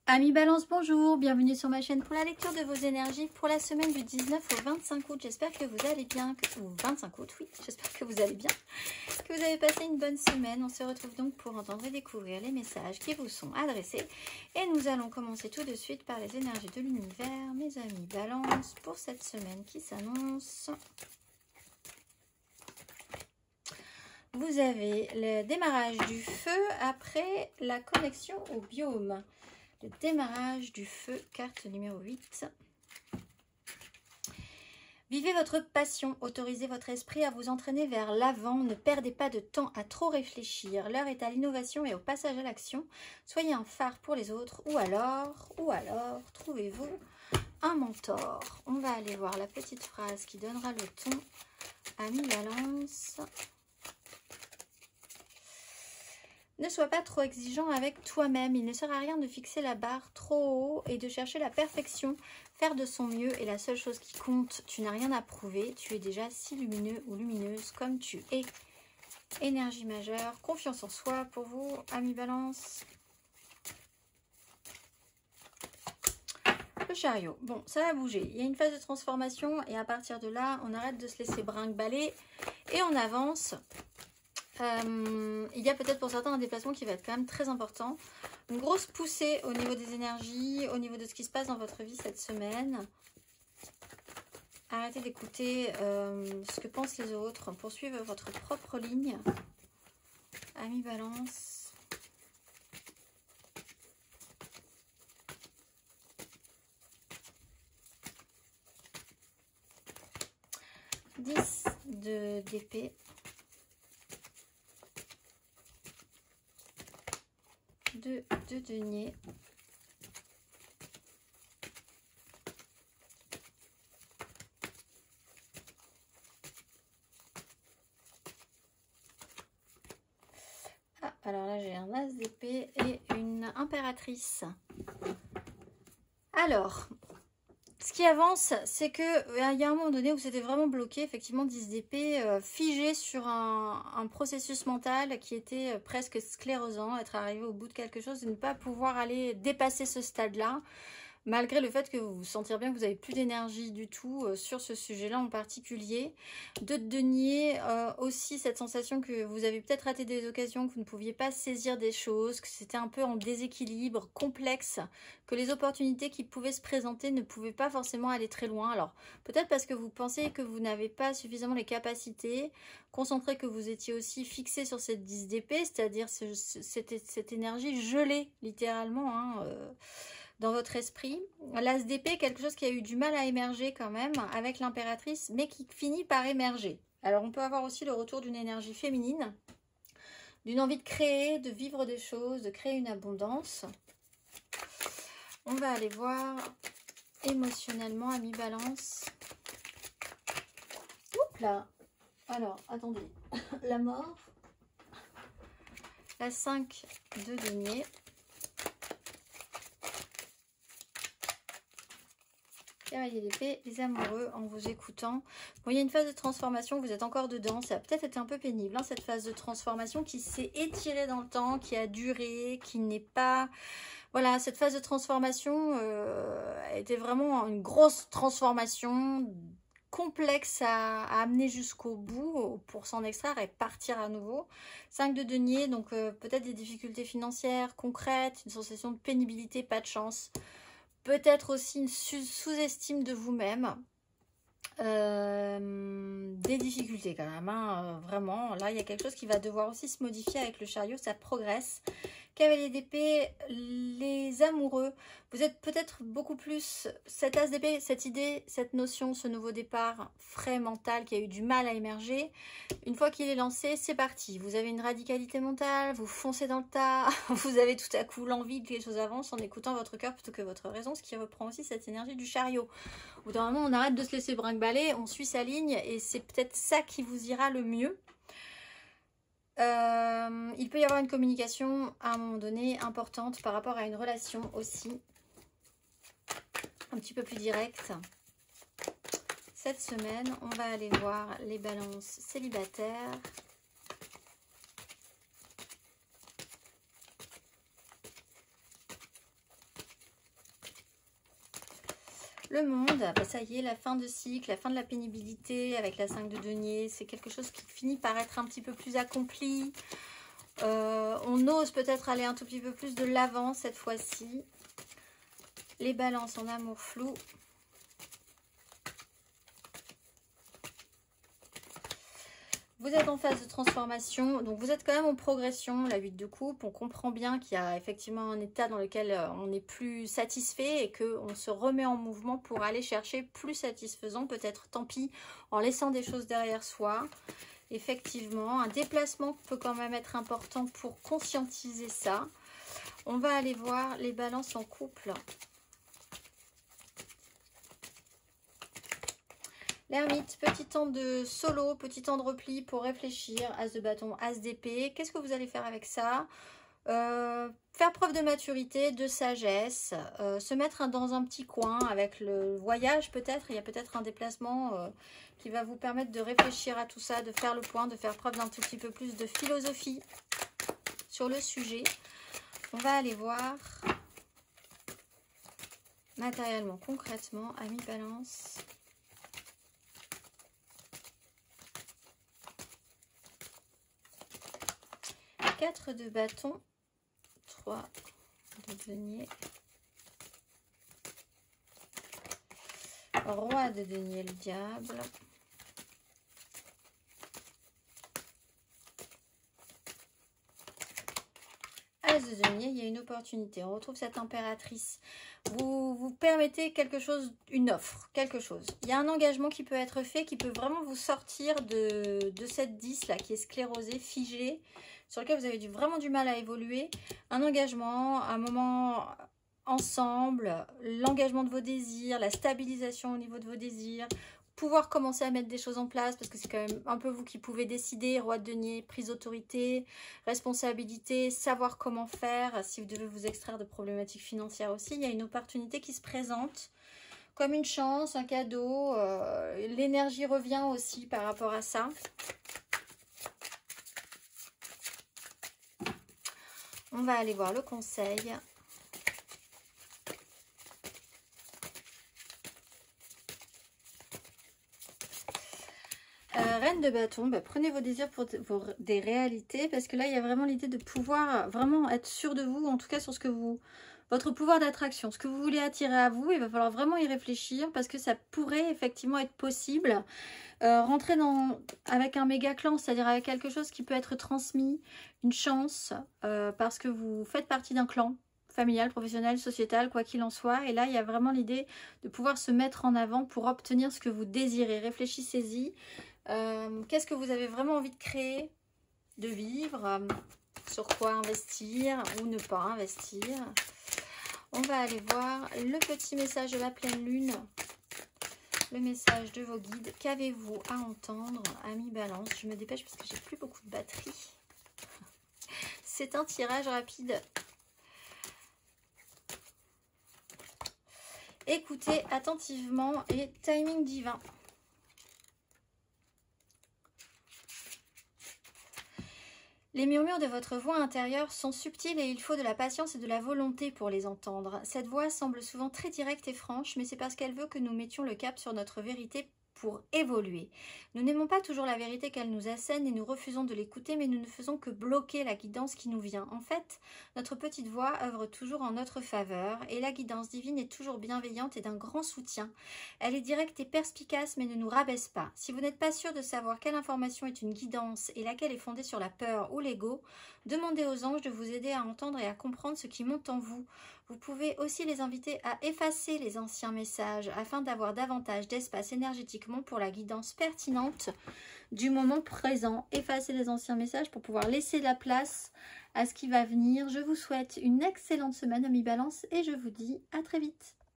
Amis Balance, bonjour, bienvenue sur ma chaîne pour la lecture de vos énergies pour la semaine du 19 au 25 août. J'espère que vous allez bien, ou 25 août, oui, j'espère que vous allez bien, que vous avez passé une bonne semaine. On se retrouve donc pour entendre et découvrir les messages qui vous sont adressés. Et nous allons commencer tout de suite par les énergies de l'univers, mes amis Balance, pour cette semaine qui s'annonce. Vous avez le démarrage du feu après la connexion au biome. Le démarrage du feu, carte numéro 8. Vivez votre passion, autorisez votre esprit à vous entraîner vers l'avant, ne perdez pas de temps à trop réfléchir. L'heure est à l'innovation et au passage à l'action. Soyez un phare pour les autres ou alors, trouvez-vous un mentor. On va aller voir la petite phrase qui donnera le ton à mi-balance. Ne sois pas trop exigeant avec toi-même. Il ne sert à rien de fixer la barre trop haut et de chercher la perfection. Faire de son mieux est la seule chose qui compte. Tu n'as rien à prouver. Tu es déjà si lumineux ou lumineuse comme tu es. Énergie majeure. Confiance en soi pour vous, amis Balance. Le chariot. Bon, ça va bouger. Il y a une phase de transformation et à partir de là, on arrête de se laisser brinque-baller et on avance. Il y a peut-être pour certains un déplacement qui va être quand même très important. Une grosse poussée au niveau des énergies, au niveau de ce qui se passe dans votre vie cette semaine. Arrêtez d'écouter ce que pensent les autres. Poursuivez votre propre ligne. Amis Balance. d'épée. De denier. Ah, alors là j'ai un as d'épée et une impératrice. Alors, ce qui avance, c'est que il y a un moment donné où c'était vraiment bloqué, effectivement 10 d'épée, figé sur un processus mental qui était presque sclérosant, être arrivé au bout de quelque chose et ne pas pouvoir aller dépasser ce stade-là, malgré le fait que vous vous sentirez bien que vous n'avez plus d'énergie du tout sur ce sujet-là en particulier. De denier aussi cette sensation que vous avez peut-être raté des occasions, que vous ne pouviez pas saisir des choses, que c'était un peu en déséquilibre, complexe, que les opportunités qui pouvaient se présenter ne pouvaient pas forcément aller très loin. Alors, peut-être parce que vous pensez que vous n'avez pas suffisamment les capacités, concentré que vous étiez aussi fixé sur cette 10 d'épée, c'est-à-dire cette énergie gelée, littéralement, hein, dans votre esprit. L'as d'épée, quelque chose qui a eu du mal à émerger quand même avec l'impératrice, mais qui finit par émerger. Alors on peut avoir aussi le retour d'une énergie féminine, d'une envie de créer, de vivre des choses, de créer une abondance. On va aller voir émotionnellement, amis Balance. Oups là. Alors, attendez. La mort. La 5 de denier. Cavalier d'épée, les amoureux, en vous écoutant. Bon, il y a une phase de transformation, vous êtes encore dedans. Ça a peut-être été un peu pénible, hein, cette phase de transformation qui s'est étirée dans le temps, qui a duré, qui n'est pas... Voilà, cette phase de transformation était vraiment une grosse transformation complexe à amener jusqu'au bout pour s'en extraire et partir à nouveau. 5 de denier, donc peut-être des difficultés financières concrètes, une sensation de pénibilité, pas de chance. Peut-être aussi une sous-estime de vous-même. Des difficultés quand même, hein, vraiment. Là, il y a quelque chose qui va devoir aussi se modifier avec le chariot, ça progresse. Cavalier d'épée, les amoureux. Vous êtes peut-être beaucoup plus... Cet as d'épée, cette idée, cette notion, ce nouveau départ frais mental qui a eu du mal à émerger. Une fois qu'il est lancé, c'est parti. Vous avez une radicalité mentale, vous foncez dans le tas. Vous avez tout à coup l'envie que les choses avancent en écoutant votre cœur plutôt que votre raison, ce qui reprend aussi cette énergie du chariot. Au bout d'un moment, on arrête de se laisser brinque-baller, on suit sa ligne et c'est peut-être ça qui vous ira le mieux. Il peut y avoir une communication à un moment donné importante par rapport à une relation aussi, un petit peu plus directe. Cette semaine, on va aller voir les balances célibataires. Le monde, bah ça y est, la fin de cycle, la fin de la pénibilité avec la 5 de denier. C'est quelque chose qui finit par être un petit peu plus accompli. On ose peut-être aller un tout petit peu plus de l'avant cette fois-ci. Les balances en amour flou. Vous êtes en phase de transformation, donc vous êtes quand même en progression, la 8 de coupe. On comprend bien qu'il y a effectivement un état dans lequel on n'est plus satisfait et qu'on se remet en mouvement pour aller chercher plus satisfaisant, peut-être tant pis, en laissant des choses derrière soi. Effectivement, un déplacement peut quand même être important pour conscientiser ça. On va aller voir les balances en couple. L'ermite, petit temps de solo, petit temps de repli pour réfléchir. As de bâton, as d'épée. Qu'est-ce que vous allez faire avec ça? Faire preuve de maturité, de sagesse, se mettre dans un petit coin avec le voyage peut-être. Il y a peut-être un déplacement qui va vous permettre de réfléchir à tout ça, de faire le point, de faire preuve d'un tout petit peu plus de philosophie sur le sujet. On va aller voir matériellement, concrètement, amis balance. Quatre de bâton, 3 de denier, roi de denier, le diable, as de denier. Il y a une opportunité, on retrouve cette impératrice. Vous permettez quelque chose, une offre, quelque chose. Il y a un engagement qui peut être fait, qui peut vraiment vous sortir de cette 10 là, qui est sclérosée, figée, sur lequel vous avez vraiment du mal à évoluer. Un engagement, un moment ensemble, l'engagement de vos désirs, la stabilisation au niveau de vos désirs, pouvoir commencer à mettre des choses en place, parce que c'est quand même un peu vous qui pouvez décider. Roi de denier, prise d'autorité, responsabilité, savoir comment faire, si vous devez vous extraire de problématiques financières aussi. Il y a une opportunité qui se présente, comme une chance, un cadeau. L'énergie revient aussi par rapport à ça. On va aller voir le conseil. Reine de bâton, bah, prenez vos désirs pour des réalités, parce que là, il y a vraiment l'idée de pouvoir vraiment être sûr de vous, en tout cas sur ce que vous... Votre pouvoir d'attraction, ce que vous voulez attirer à vous, il va falloir vraiment y réfléchir, parce que ça pourrait effectivement être possible. Rentrer avec un méga clan, c'est-à-dire avec quelque chose qui peut être transmis, une chance, parce que vous faites partie d'un clan familial, professionnel, sociétal, quoi qu'il en soit. Et là, il y a vraiment l'idée de pouvoir se mettre en avant pour obtenir ce que vous désirez. Réfléchissez-y. Qu'est-ce que vous avez vraiment envie de créer, de vivre, sur quoi investir ou ne pas investir. On va aller voir le petit message de la pleine lune, le message de vos guides. Qu'avez-vous à entendre, amis balance? Je me dépêche parce que j'ai plus beaucoup de batterie. C'est un tirage rapide. Écoutez attentivement et timing divin. Les murmures de votre voix intérieure sont subtils et il faut de la patience et de la volonté pour les entendre. Cette voix semble souvent très directe et franche, mais c'est parce qu'elle veut que nous mettions le cap sur notre vérité pour évoluer. Nous n'aimons pas toujours la vérité qu'elle nous assène et nous refusons de l'écouter, mais nous ne faisons que bloquer la guidance qui nous vient. En fait, notre petite voix œuvre toujours en notre faveur et la guidance divine est toujours bienveillante et d'un grand soutien. Elle est directe et perspicace, mais ne nous rabaisse pas. Si vous n'êtes pas sûr de savoir quelle information est une guidance et laquelle est fondée sur la peur ou l'ego, demandez aux anges de vous aider à entendre et à comprendre ce qui monte en vous. Vous pouvez aussi les inviter à effacer les anciens messages afin d'avoir davantage d'espace énergétiquement pour la guidance pertinente du moment présent. Effacer les anciens messages pour pouvoir laisser de la place à ce qui va venir. Je vous souhaite une excellente semaine, amis Balance, et je vous dis à très vite.